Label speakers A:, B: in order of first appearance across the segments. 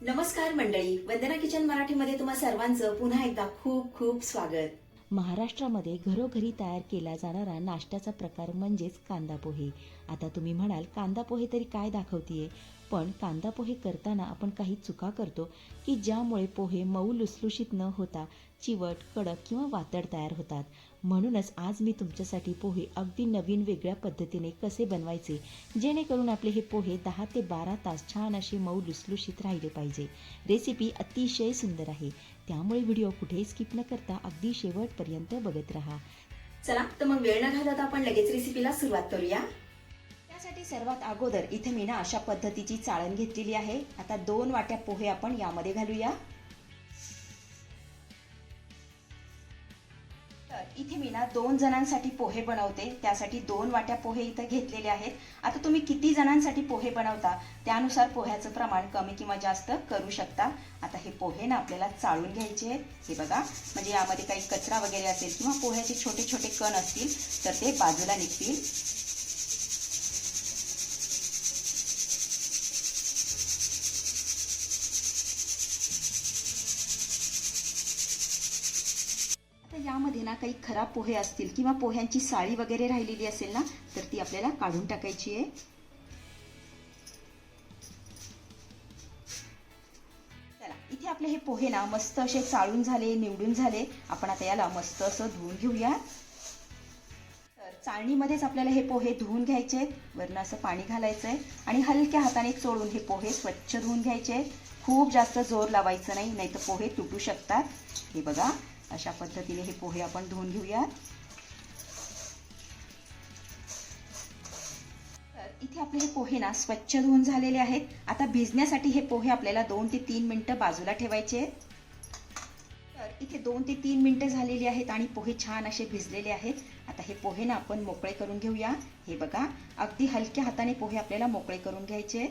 A: नमस्कार मंडळी, वंदना किचन मराठीमध्ये तुम्हा सर्वांचं पुन्हा एकदा खूप खूप स्वागत.
B: महाराष्ट्रामध्ये घरोघरी तयार केला जाणारा नाश्त्याचा प्रकार म्हणजेच कांदा पोहे. आता तुम्ही म्हणाल कांदा पोहे तरी काय दाखवतीये, पण कांदा पोहे करताना आपण काही चुका करतो की ज्यामुळे पोहे मऊ लुसलुशीत न होता चिवट, कडक किंवा वातड तयार होतात. म्हणूनच आज मी तुमच्यासाठी पोहे अगदी नवीन वेगळ्या पद्धतीने कसे बनवायचे जेणेकरून आपले हे पोहे 10 ते 12 तास छान असे मऊ लुसलुशीत राहिले पाहिजे. रेसिपी अतिशय सुंदर आहे, त्यामुळे व्हिडिओ कुठेही स्किप न करता अगदी शेवटपर्यंत बघत राहा.
A: चला तर मग वेळ न घालवता आपण लगेच रेसिपीला सुरुवात करूया.
B: त्यासाठी सर्वात अगोदर इथे मी अशा पद्धतीची चाळण घेतलेली आहे. आता 2 वाट्या पोहे आपण यामध्ये घालूया. तर इथे मी 2 जणांसाठी पोहे बनवते, त्यासाठी 2 वाट्या पोहे इथे घेतलेले आहेत. आता तुम्ही किती जणांसाठी पोहे बनवता त्यानुसार पोह्याचं प्रमाण कमी किंवा जास्त करू शकता. आता हे पोहे आपल्याला चाळून घ्यायचे आहेत. हे बघा, म्हणजे यामध्ये काही कचरा वगैरे असेल किंवा पोह्याचे छोटे छोटे कण असतील तर ते बाजूला निघतील. यामध्ये काही खराब पोहे असतील किंवा पोह्यांची साळी वगैरे राहिलेली असेल ना, तर ती आपल्याला काढून टाकायची आहे. चला, इथे आपले हे पोहे मस्त असे चाळून झाले, निवडून झाले. आपण आता याला मस्त असं धुवून घेऊया. तर चाळणीमध्येच आपल्याला हे पोहे धुवून घ्यायचे आहेत. वरनं असं पाणी घालायचं आहे आणि हलक्या हाताने चोळून हे पोहे स्वच्छ धुवून घ्यायचे आहेत. खूप जास्त जोर लावायचं नाही, नाहीतर पोहे तुटू शकतात. हे बघा, अशा पद्धतीने हे पोहे आपण धुवून घेऊया. तर इथे आपले हे पोहे स्वच्छ धुवून झालेले आहेत. आता भिजण्यासाठी हे पोहे आपल्याला 2 ते 3 मिनिटं बाजूला ठेवायचे आहेत. तर इथे 2 ते 3 मिनिटं झालेली आहेत आणि पोहे छान असे भिजलेले आहेत. आता हे पोहे आपण मोकळे करून घेऊया. हे बघा, अगदी हलक्या हाताने पोहे आपल्याला मोकळे करून घ्यायचे.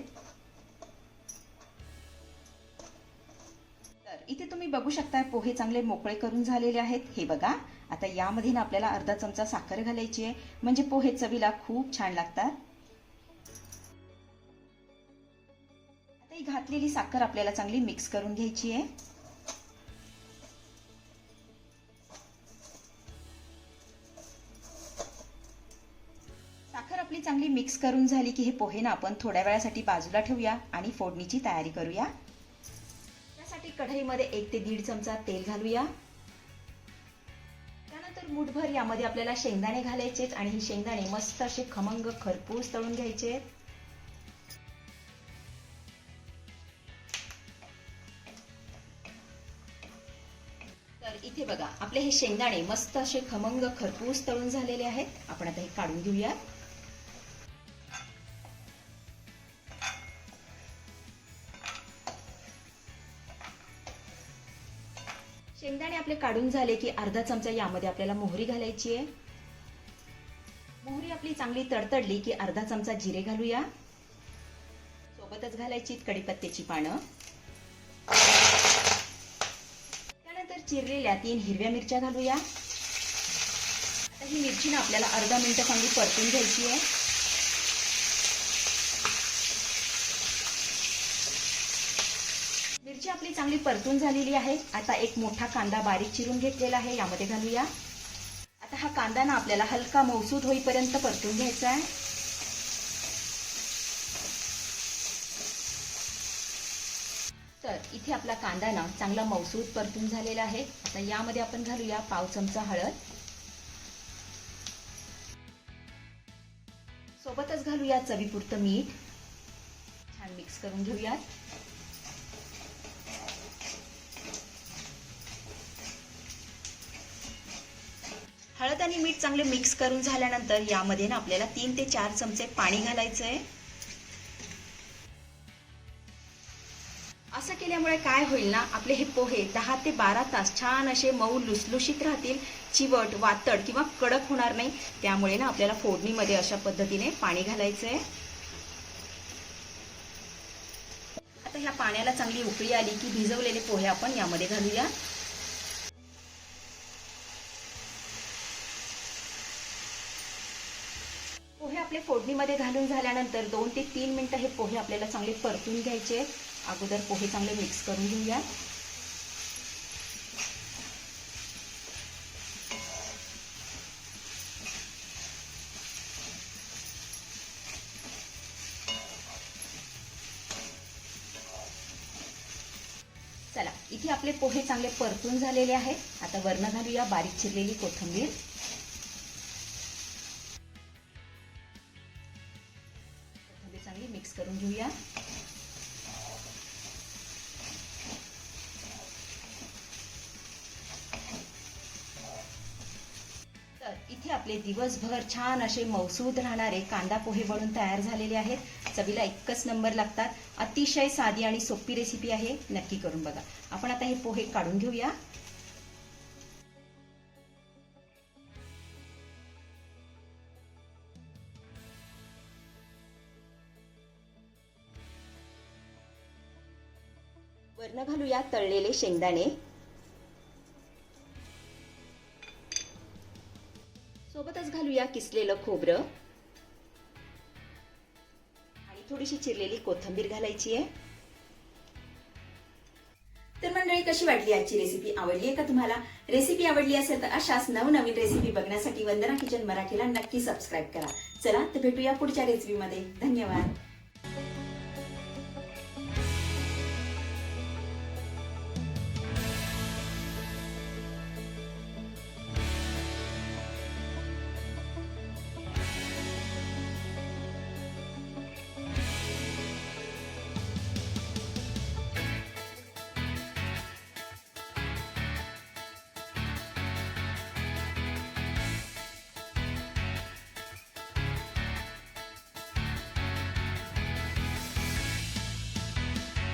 B: इथे तुम्ही बघू शकता पोहे चांगले मोकळे करून झालेले आहेत. हे बघा, आता यामध्ये आपल्याला अर्धा चमचा साखर घालायची आहे, म्हणजे पोहे चवीला खूप छान लागतात. आता ही घातलेली साखर आपल्याला चांगली मिक्स करून घ्यायची आहे. साखर आपली चांगली मिक्स करून झाली की हे पोहे आपण थोड्या वेळासाठी बाजूला ठेवूया आणि फोडणीची तयारी करूया. कढईमध्ये 1 ते 1.5 चमचा तेल घालूया. त्यानंतर मुठभर यामध्ये आपल्याला शेंगदाणे घालायचे आहेत आणि हे शेंगदाणे मस्त असे खमंग खरपूस तळून घ्यायचे आहेत. तर इथे बघा, आपले हे शेंगदाणे मस्त असे खमंग खरपूस तळून झालेले आहेत. आपण आता हे काढून घेऊया. शेंगदाणे आपले काढून झाले की अर्धा चमचा यामध्ये आपल्याला मोहरी घालायची आहे. मोहरी आपली चांगली तडतडली की अर्धा चमचा जिरे घालूया. सोबतच घालायची कढीपत्त्याची पानं. त्यानंतर चिरलेल्या 3 हिरव्या मिरच्या घालूया. आता ही मिरची आपल्याला अर्धा मिनिट चांगली परतून घ्यायची आहे. मिरची आपली चांगली परतून झालेली आहे. आता एक मोठा कांदा बारीक चिरून घेतलेला आहे, यामध्ये घालूया. आता हा कांदा आपल्याला हलका मऊसूद होईपर्यंत परतून घ्यायचा आहे. तर इथे आपला कांदा चांगला मऊसूद परतून झालेला आहे. आता यामध्ये आपण घालूया पाव चमचा हळद. सोबतच घालूया चवीपुरतं मीठ. छान मिक्स करून घेऊयात. हळद आणि मीठ चांगले मिक्स करून झाल्यानंतर यामध्ये आपल्याला 3 ते 4 चमचे पाणी घालायचं आहे. असं केल्यामुळे काय होईल आपले हे पोहे 10 ते 12 तास छान असे मऊ लुसलुशीत राहतील. चिवट, वातड किंवा कडक होणार नाही. त्यामुळे आपल्याला फोडणीमध्ये अशा पद्धतीने पाणी घालायचं आहे. आता ह्या पाण्याला चांगली उकळी आली की भिजवलेले पोहे आपण यामध्ये घालूया. पोहे आपले फोडणीमध्ये घालून झाल्यानंतर 2 ते 3 मिनिटं हे पोहे आपल्याला चांगले परतून घ्यायचे.
A: अगोदर पोहे चांगले मिक्स करून घेऊया. चला, इथे आपले पोहे चांगले परतून झालेले आहेत. आता वरनं घालूया बारीक चिरलेली कोथिंबीर. कोथिंबीर चांगली मिक्स करून घेऊया. तर इथे आपले दिवसभर छान असे मौसूद राहणारे कांदा पोहे बनून तयार झालेले आहेत. चवीला एकच नंबर लागतात. अतिशय साधी आणि सोपी रेसिपी आहे, नक्की करून बघा. आपण आता हे पोहे काढून घेऊया. वरनं घालूया तळलेले शेंगदाणे. सोबतच घालूया किसलेलं खोबरं आणि थोडीशी चिरलेली कोथिंबीर घालायची आहे. तर मंडळी, कशी वाटली आजची रेसिपी? आवडली आहे का तुम्हाला? रेसिपी आवडली असेल तर अशाच नवनवीन रेसिपी बघण्यासाठी वंदना किचन मराठीला नक्की सबस्क्राईब करा. चला तर भेटूया पुढच्या रेसिपीमध्ये. धन्यवाद.